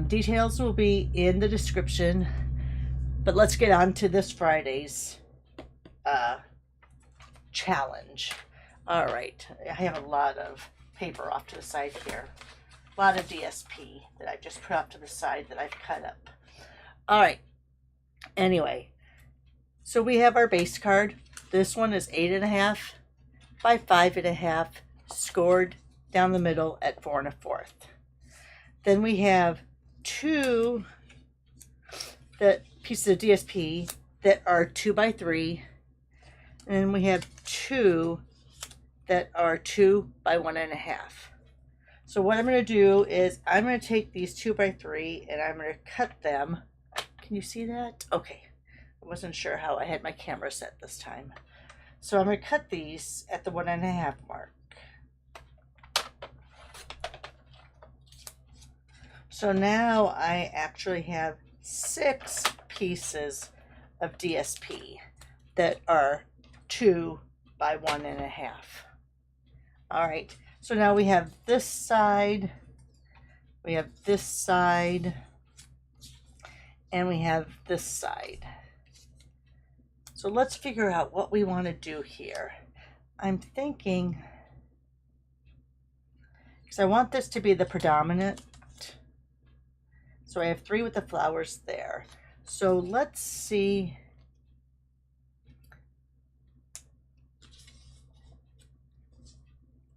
Details will be in the description, but let's get on to this Friday's challenge. All right, I have a lot of paper off to the side here. A lot of DSP that I've just put off to the side that I've cut up. All right, anyway, so we have our base card. This one is 8.5 by 5.5, scored down the middle at 4 1/4. Then we have two pieces of DSP that are 2 by 3, and then we have two that are 2 by 1.5. So what I'm going to do is I'm going to take these 2 by 3 and I'm going to cut them. Can you see that? Okay, I wasn't sure how I had my camera set this time. So I'm going to cut these at the 1.5 mark. So now I actually have 6 pieces of DSP that are 2 by 1.5. All right, so now we have this side, we have this side, and we have this side. So let's figure out what we want to do here. I'm thinking, because I want this to be the predominant. So I have 3 with the flowers there. So let's see.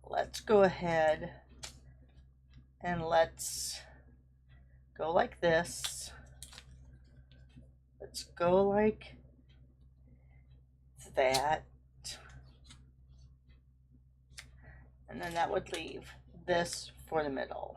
Let's go ahead and let's go like this. Let's go like that. And then that would leave this for the middle.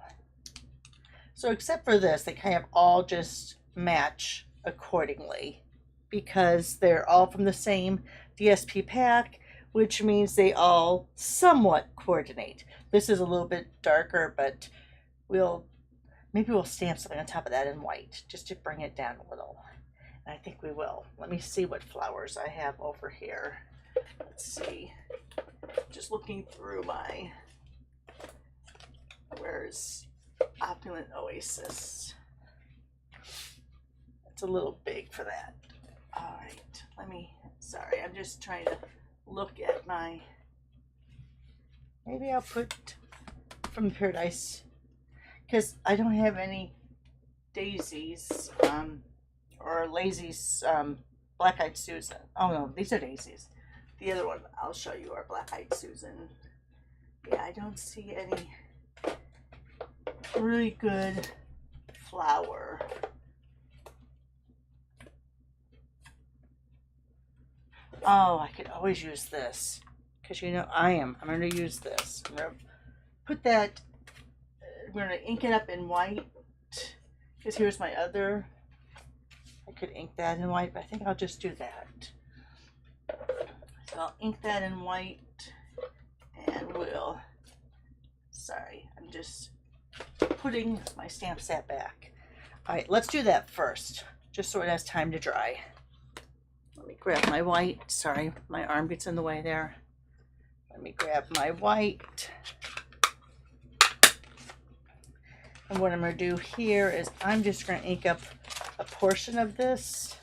So except for this, they kind of all just match accordingly because they're all from the same DSP pack, which means they all somewhat coordinate. This is a little bit darker, but maybe we'll stamp something on top of that in white just to bring it down a little. And I think we will. Let me see what flowers I have over here. Let's see. Just looking through my, where's Opulent Oasis? It's a little big for that. All right, sorry, I'm just trying to look at my, maybe I'll put from Paradise, because I don't have any daisies, or Lazy's, Black-Eyed Susan. Oh no, these are daisies. The other one I'll show you are Black-Eyed Susan. Yeah, I don't see any really good flower. Oh, I could always use this because you know I'm going to use this. I'm going to put that, we're going to ink it up in white because here's my other. I could ink that in white, but I think I'll just do that. So I'll ink that in white and we'll, sorry, I'm just putting my stamp set back. All right, let's do that first, just so it has time to dry. Let me grab my white. Sorry, my arm gets in the way there. Let me grab my white. And what I'm going to do here is I'm just going to ink up a portion of this.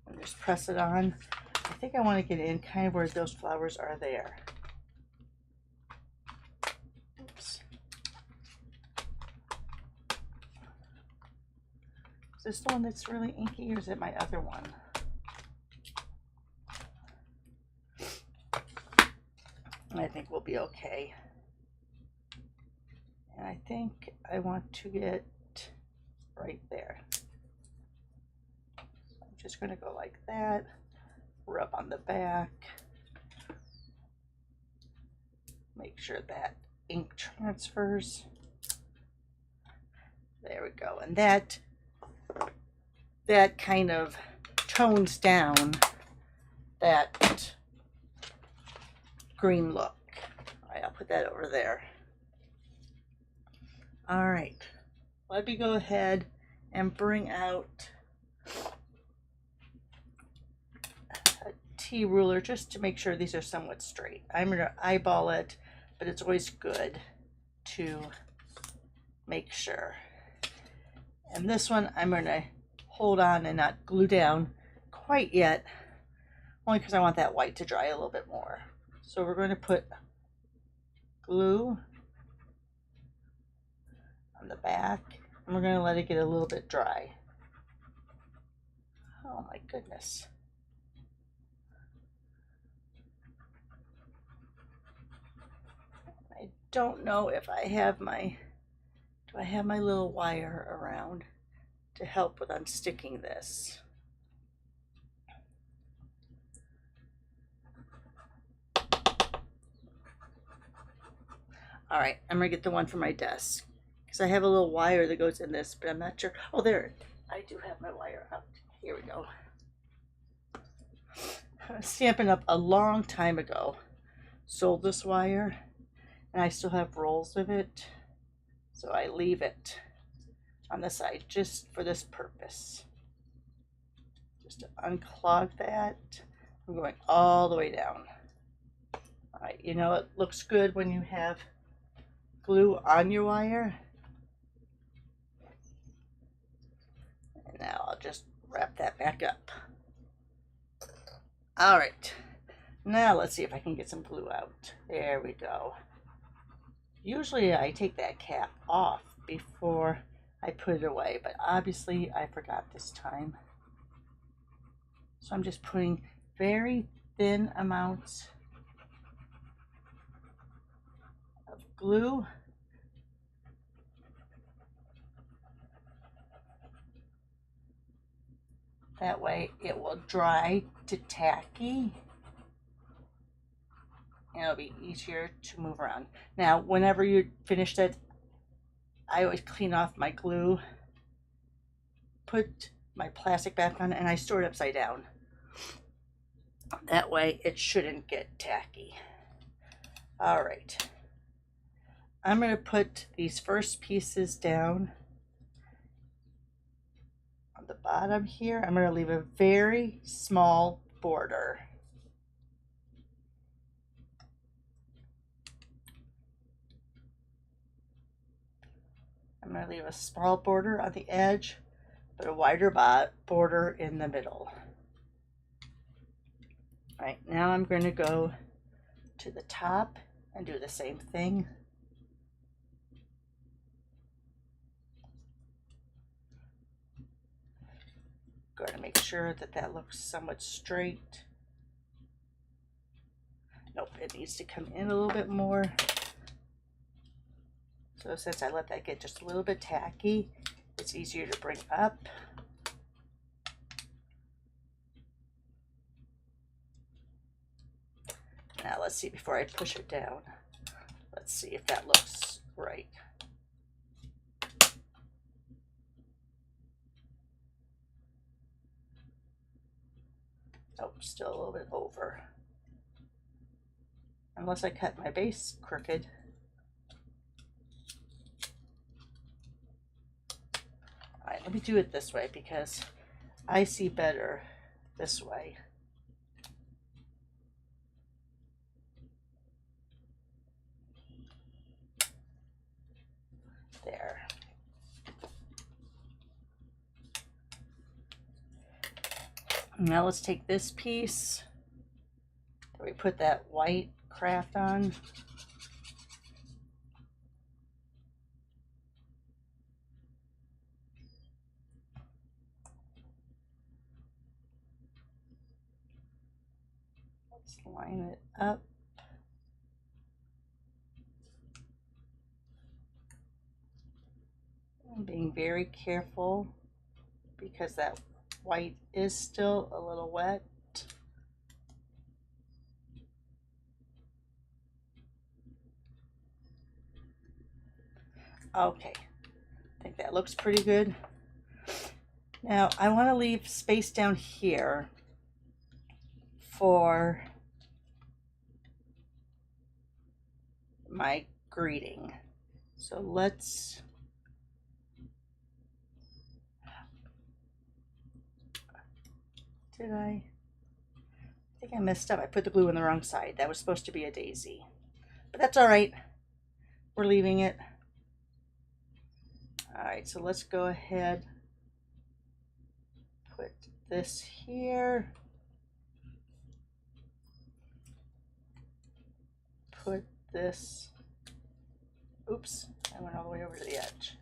And just press it on. I think I want to get in kind of where those flowers are there. Oops. Is this the one that's really inky or is it my other one? I think we'll be okay. And I think I want to get right there. So I'm just going to go like that, rub on the back, make sure that ink transfers. There we go. And that kind of tones down that green look. All right, I'll put that over there. All right, let me go ahead and bring out a T-ruler just to make sure these are somewhat straight. I'm going to eyeball it, but it's always good to make sure. And this one I'm going to hold on and not glue down quite yet, only because I want that white to dry a little bit more. So we're going to put glue on the back, and we're going to let it get a little bit dry. Oh my goodness. I don't know if I have my, do I have my little wire around to help with unsticking this? All right, I'm gonna get the one for my desk because I have a little wire that goes in this, but I'm not sure. Oh, there, I do have my wire out. Here we go. I was Stampin' Up a long time ago. Sold this wire, and I still have rolls of it, so I leave it on the side just for this purpose. Just to unclog that. I'm going all the way down. All right, you know, it looks good when you have glue on your wire. And now I'll just wrap that back up. All right, now let's see if I can get some glue out. There we go. Usually I take that cap off before I put it away, but obviously I forgot this time. So I'm just putting very thin amounts of glue. That way it will dry to tacky, and it'll be easier to move around. Now, whenever you finish it, I always clean off my glue, put my plastic back on, and I store it upside down. That way it shouldn't get tacky. All right. I'm going to put these first pieces down on the bottom here. I'm going to leave a very small border. I'm going to leave a small border on the edge, but a wider border in the middle. All right, now I'm going to go to the top and do the same thing. Going to make sure that that looks somewhat straight. Nope, it needs to come in a little bit more. So since I let that get just a little bit tacky, it's easier to bring up. Now let's see, before I push it down, let's see if that looks right. Oh, still a little bit over. Unless I cut my base crooked. All right, let me do it this way because I see better this way. There. Now let's take this piece that we put that white craft on. Let's line it up. I'm being very careful because that white is still a little wet. Okay, I think that looks pretty good. Now I want to leave space down here for my greeting. So let's I think I messed up. I put the glue on the wrong side. That was supposed to be a daisy, but that's all right. we're leaving it. All right, so let's go ahead, put this here, put this, oops, I went all the way over to the edge.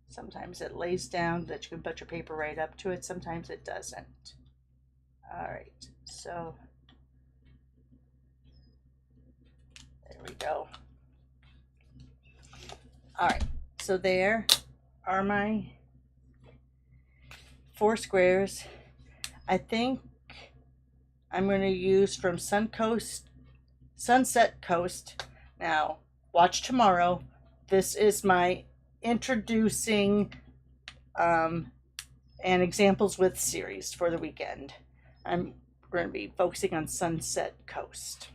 Sometimes it lays down that you can put your paper right up to it. Sometimes it doesn't. All right, so there we go. All right, so there are my 4 squares. I think I'm going to use from Sunset Coast. Now, watch tomorrow. This is my introducing and examples with series for the weekend. I'm going to be focusing on Sunset Coast.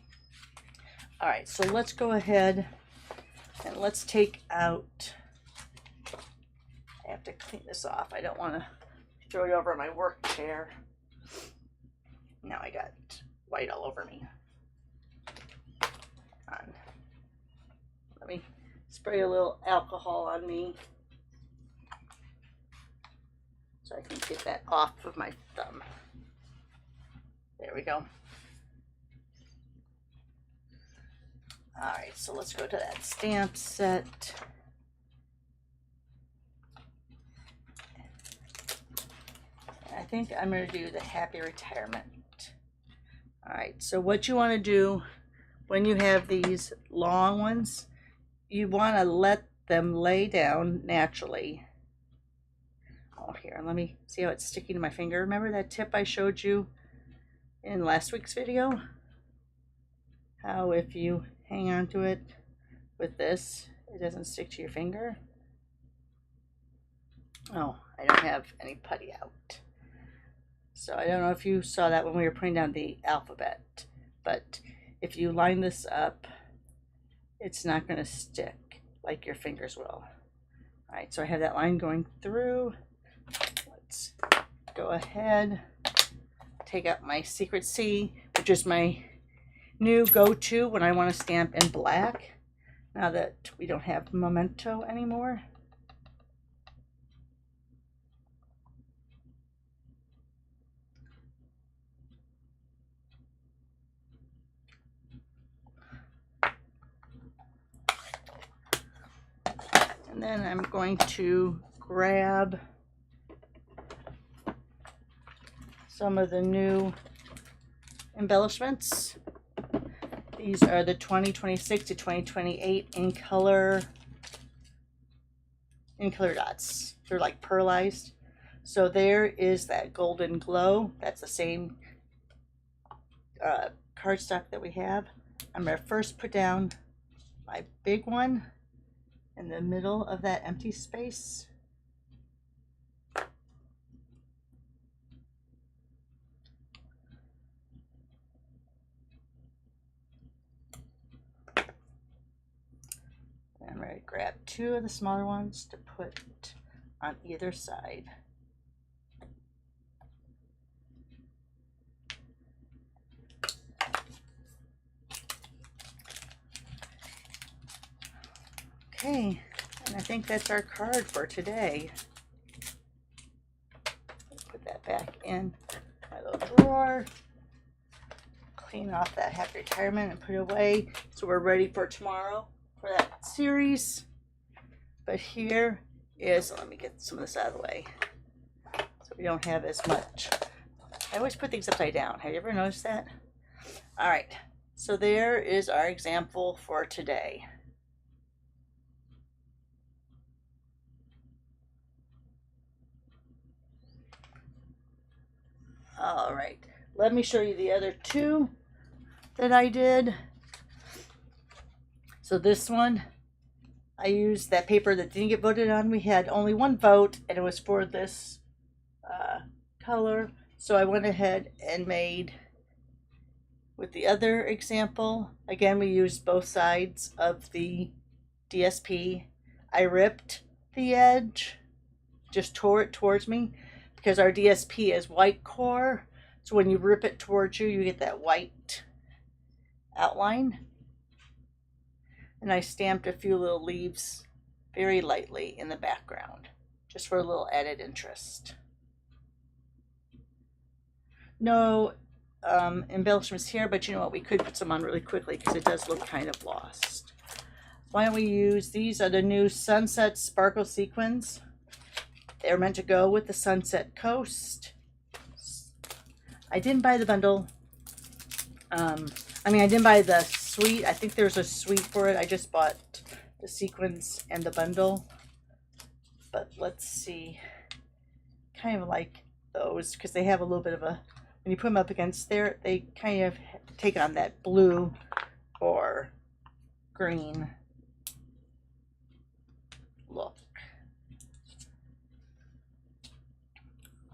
All right, so let's go ahead and let's take out, I have to clean this off. I don't want to throw it over my work chair. Now I got white all over me. Let me spray a little alcohol on me so I can get that off of my thumb. There we go. All right, so let's go to that stamp set. I think I'm going to do the Happy Retirement. All right, so what you want to do when you have these long ones, you want to let them lay down naturally. Oh, here, let me see how it's sticking to my finger. Remember that tip I showed you in last week's video? How if you hang on to it with this, it doesn't stick to your finger. Oh, I don't have any putty out. So I don't know if you saw that when we were putting down the alphabet, but if you line this up, it's not going to stick like your fingers will. All right, so I have that line going through. Let's go ahead, take out my Secret C, which is my new go-to when I want to stamp in black, now that we don't have Memento anymore. And then I'm going to grab some of the new embellishments. These are the 2026 to 2028 in color dots. They're like pearlized. So there is that golden glow. That's the same cardstock that we have. I'm going to first put down my big one in the middle of that empty space. I'm going to grab 2 of the smaller ones to put on either side. Okay, and I think that's our card for today. Put that back in my little drawer. Clean off that Happy Retirement and put it away so we're ready for tomorrow for that series. But here is, let me get some of this out of the way so we don't have as much. I always put things upside down. Have you ever noticed that? All right, so there is our example for today. All right, let me show you the other 2 that I did. So this one, I used that paper that didn't get voted on. We had only 1 vote, and it was for this color. So I went ahead and made, with the other example, again, we used both sides of the DSP. I ripped the edge, just tore it towards me. because our DSP is white core. So when you rip it towards you, you get that white outline. And I stamped a few little leaves very lightly in the background, just for a little added interest. No embellishments here, but you know what? We could put some on really quickly because it does look kind of lost. Why don't we use, these are the new Sunset Sparkle Sequins. They're meant to go with the Sunset Coast. I didn't buy the bundle. I mean, I didn't buy the suite. I think there's a suite for it. I just bought the sequins and the bundle. But let's see. Kind of like those because they have a little bit of a, when you put them up against there, they kind of take on that blue or green look.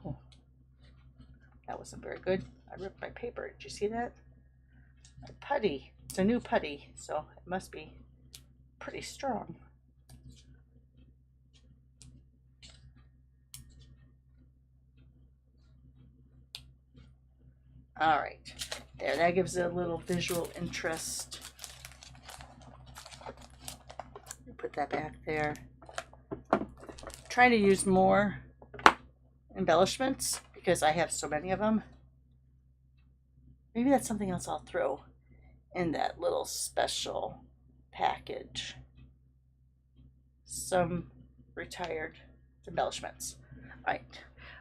Oh, that wasn't very good. I ripped my paper. Did you see that? My putty. It's a new putty, so it must be pretty strong. All right, there, that gives it a little visual interest. Put that back there. Trying to use more embellishments because I have so many of them. Maybe that's something else I'll throw in that little special package. Some retired embellishments. All right,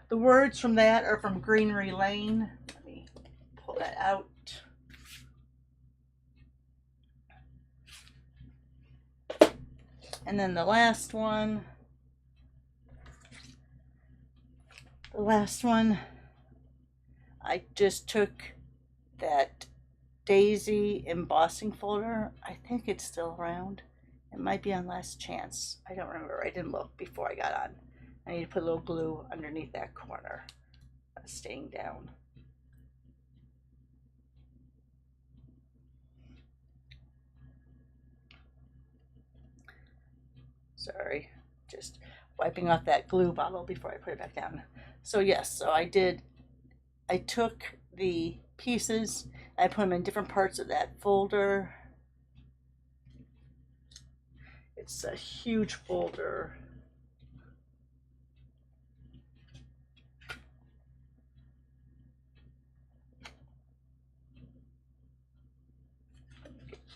the words from that are from Greenery Lane. Let me pull that out. And then the last one, I just took that Daisy embossing folder. I think it's still around. It might be on Last Chance. I don't remember. I didn't look before I got on. I need to put a little glue underneath that corner. Staying down. Sorry, just wiping off that glue bottle before I put it back down. So yes, so I took the pieces, I put them in different parts of that folder. It's a huge folder.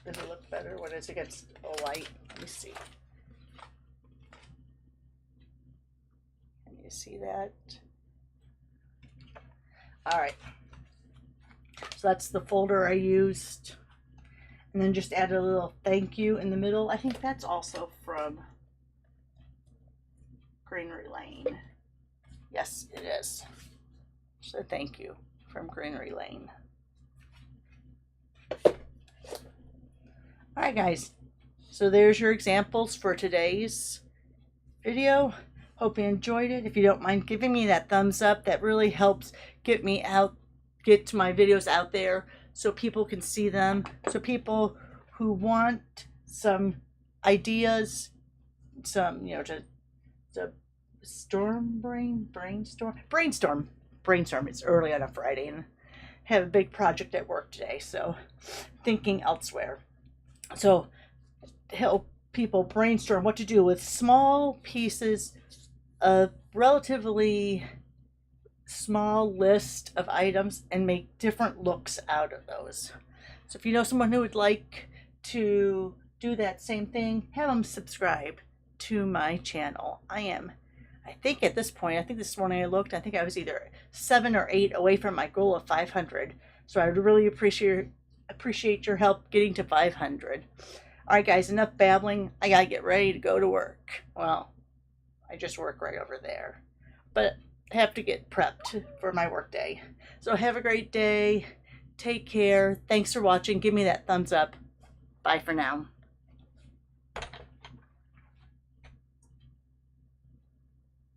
Does it look better when it's against a light? Let me see. Can you see that? All right. So that's the folder I used. And then just add a little thank you in the middle. I think that's also from Greenery Lane. Yes, it is. So thank you from Greenery Lane. All right, guys. So there's your examples for today's video. Hope you enjoyed it. If you don't mind giving me that thumbs up, that really helps get me out, get my videos out there so people can see them. So people who want some ideas, some, you know, to brainstorm. It's early on a Friday and have a big project at work today, so thinking elsewhere. So help people brainstorm what to do with small pieces, a relatively small list of items, and make different looks out of those. So if you know someone who would like to do that same thing, have them subscribe to my channel. I think at this point, I think this morning I looked, I think I was either 7 or 8 away from my goal of 500. So I would really appreciate your help getting to 500. All right, guys, enough babbling. I gotta get ready to go to work. Well, I just work right over there, but I have to get prepped for my work day. So have a great day. Take care. Thanks for watching. Give me that thumbs up. Bye for now.